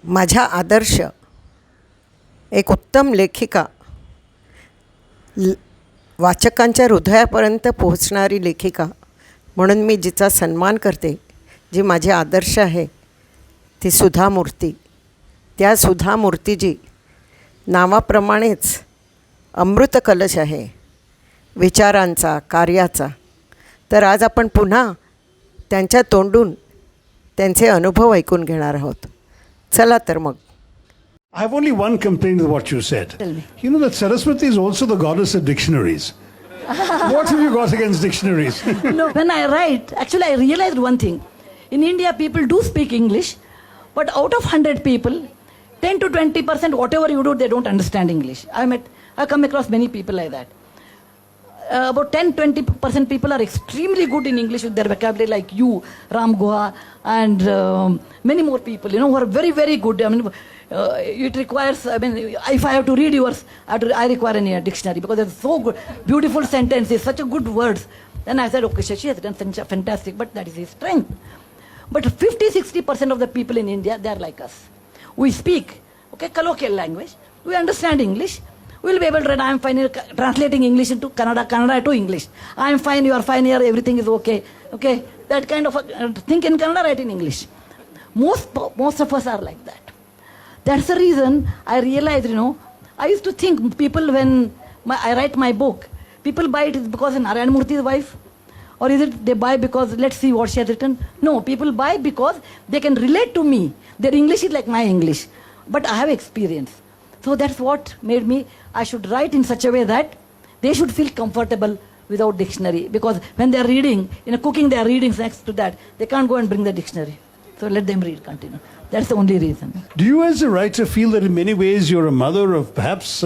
माझा आदर्श एक उत्तम लेखिका, वाचकांच्या हृदयापर्यंत पोहोचणारी लेखिका म्हणून मी जिचा सन्मान करते, जी माझे आदर्श आहे, ती सुधा मूर्ती. त्या सुधा मूर्तीजी नावाप्रमाणेच अमृत कलश आहे विचारांचा, कार्याचा. तर आज आपण पुन्हा त्यांच्या तोंडून त्यांचे अनुभव ऐकून घेणार आहोत. चला तर मग. I have only one complaint with what you said. Tell me. You know that Saraswati is also the goddess of dictionaries. What have you got against dictionaries? No, when I write, actually I realized one thing. In India, people do speak English, but out of 100 people, 10 to 20%, whatever you do, they don't understand English. I come across many people like that. About 10-20% people are extremely good in English with their vocabulary, like you, Ram Guha, and many more people, who are very, very good. It requires, if I have to read yours, I require a dictionary because it's so good, beautiful sentences, such a good words. Then I said, okay, Shashi has done fantastic, but that is his strength. But 50-60% of the people in India, they are like us. We speak, colloquial language. We understand English. We will be able to read, I am fine translating English into Kannada, Kannada to English. I am fine, you are fine here, everything is okay. Okay, that kind of think in Kannada, write in English. Most of us are like that. That's the reason I realized, I used to think people, when I write my book, people buy it because of Narayan Murthy's wife. Or is it they buy because, let's see what she has written? No, people buy because they can relate to me. Their English is like my English. But I have experience. So that's what made me, I should write in such a way that they should feel comfortable without dictionary. Because when they are reading, cooking, they are reading next to that. They can't go and bring the dictionary. So let them read, continue. That's the only reason. Do you as a writer feel that in many ways you're a mother of perhaps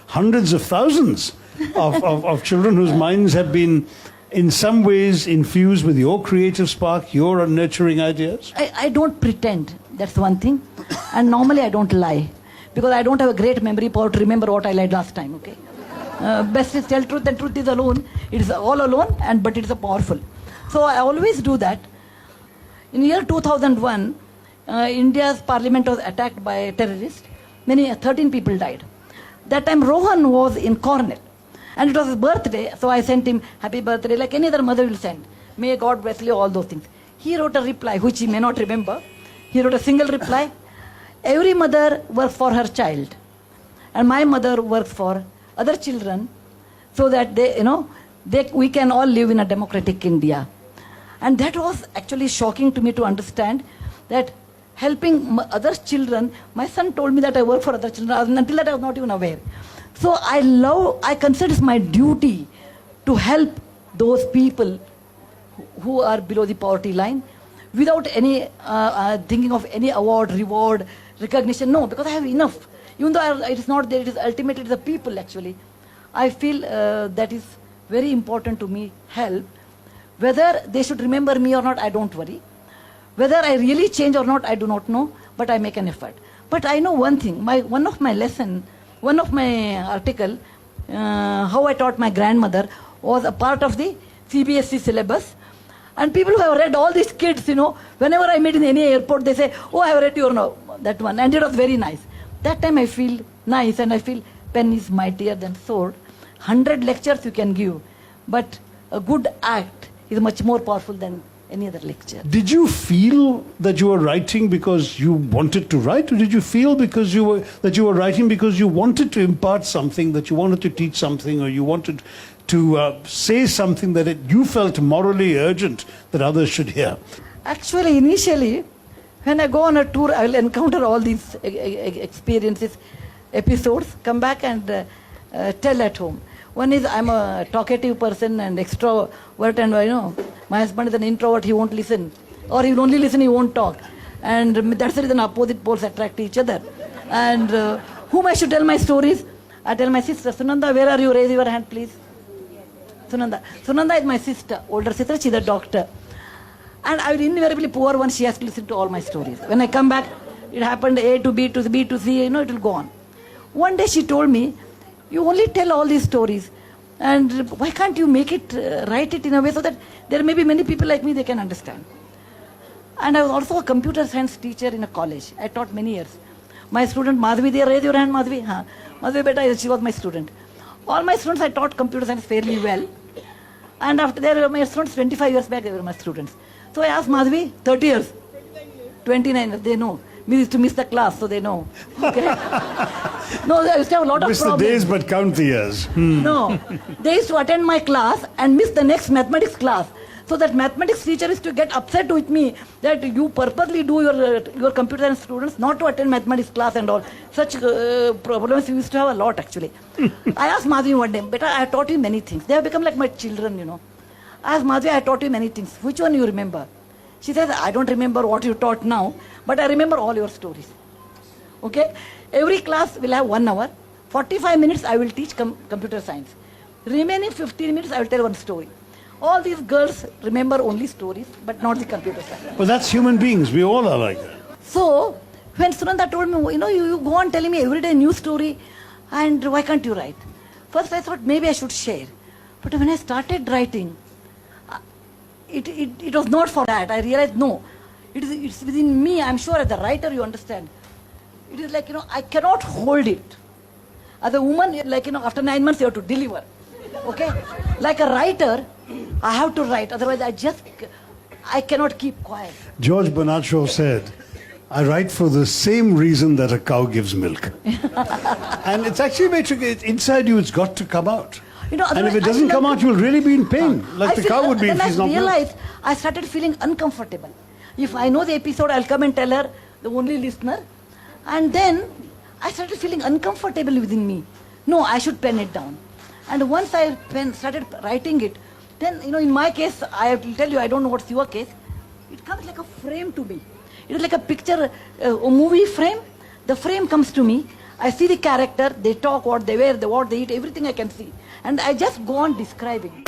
hundreds of thousands of children whose minds have been in some ways infused with your creative spark, your nurturing ideas? I don't pretend. That's one thing. And normally I don't lie. Because I don't have a great memory power to remember what I lied last time, okay? Best is tell truth and truth is alone. It is all alone, but it is powerful. So I always do that. In year 2001, India's parliament was attacked by terrorists. 13 people died. That time Rohan was in Cornell. And it was his birthday, so I sent him happy birthday, like any other mother will send. May God bless you, all those things. He wrote a reply, which he may not remember. He wrote a single reply. Every mother works for her child. And my mother works for other children so that we can all live in a democratic India. And that was actually shocking to me to understand that helping other children, my son told me that I work for other children. Until that I was not even aware. So I consider it my duty to help those people who are below the poverty line without any thinking of any award, reward, recognition. No, because I have enough. Even though it is not there, it is ultimately the people actually. I feel that is very important to me, help. Whether they should remember me or not, I don't worry. Whether I really change or not, I do not know, but I make an effort. But I know one thing, one of my article, how I taught my grandmother, was a part of the CBSE syllabus. And people who have read, all these kids, whenever I meet in any airport, they say, oh, I have read that one. And it was very nice. That time I feel nice and I feel pen is mightier than sword. 100 lectures you can give, but a good act is much more powerful than any other lecture. Did you feel that you were writing because you wanted to write, or did you feel that you were writing because you wanted to impart something, that you wanted to teach something, or you wanted to say something that you felt morally urgent that others should hear? Actually, initially, when I go on a tour, I will encounter all these experiences, episodes, come back and tell at home. One is I'm a talkative person and extrovert, and my husband is an introvert, he won't listen. Or he will only listen, he won't talk. And that's the reason opposite poles attract each other. And whom I should tell my stories? I tell my sister, Sunanda, where are you? Raise your hand, please. Sunanda is my sister, older sister, she's a doctor. And I will invariably, poor one, she has to listen to all my stories. When I come back, it happened A to B to B to C, it will go on. One day she told me, you only tell all these stories. And why can't you make it, write it in a way so that there may be many people like me, they can understand. And I was also a computer science teacher in a college. I taught many years. My student Madhvi, there, raise your hand, Madhvi. Haan. Madhvi beta, she was my student. All my students, I taught computer science fairly well. And after they were my students, 25 years back, they were my students. So I asked Madhvi, 30 years. 29 years, they know. We used to miss the class, so they know. Okay? No, I used to have a lot of Miss the problems. days, but count the years. No, they used to attend my class and miss the next mathematics class. So that mathematics teacher used to get upset with me that you purposely do your computer science students not to attend mathematics class and all. Such problems we used to have a lot actually. I asked Madhvi one day, beta, I taught you many things. They have become like my children, you know. I asked Madhvi, I taught you many things. Which one you remember? She says, I don't remember what you taught now, but I remember all your stories. Okay? Every class will have 1 hour. 45 minutes I will teach computer science. Remaining 15 minutes I will tell one story. All these girls remember only stories, but not the computer science. But that's human beings. We all are like that. So, when Sunanda told me, you know, you go on telling me every day a new story, and why can't you write? First I thought maybe I should share. But when I started writing, it was not for that. I realized, no, it's within me. I'm sure as a writer you understand. It is like, you know, I cannot hold it. As a woman, like, you know, after 9 months you have to deliver. Okay? Like a writer, I have to write. Otherwise I cannot keep quiet. George Bernard Shaw said, I write for the same reason that a cow gives milk. And it's actually very tricky. Inside you, it's got to come out. You know, And if it I doesn't feel come out, you'll really be in pain. Like the feel- cow would be if then she's I not milk. realized I started feeling uncomfortable. If I know the episode, I'll come and tell her, the only listener. And then I started feeling uncomfortable within me. No, I should pen it down. And once I started writing it, then, you know, in my case, I will tell you, I don't know what's your case. It comes like a frame to me. It is like a picture, a movie frame. The frame comes to me. I see the character, they talk, what they wear, what they eat, everything I can see. And I just go on describing.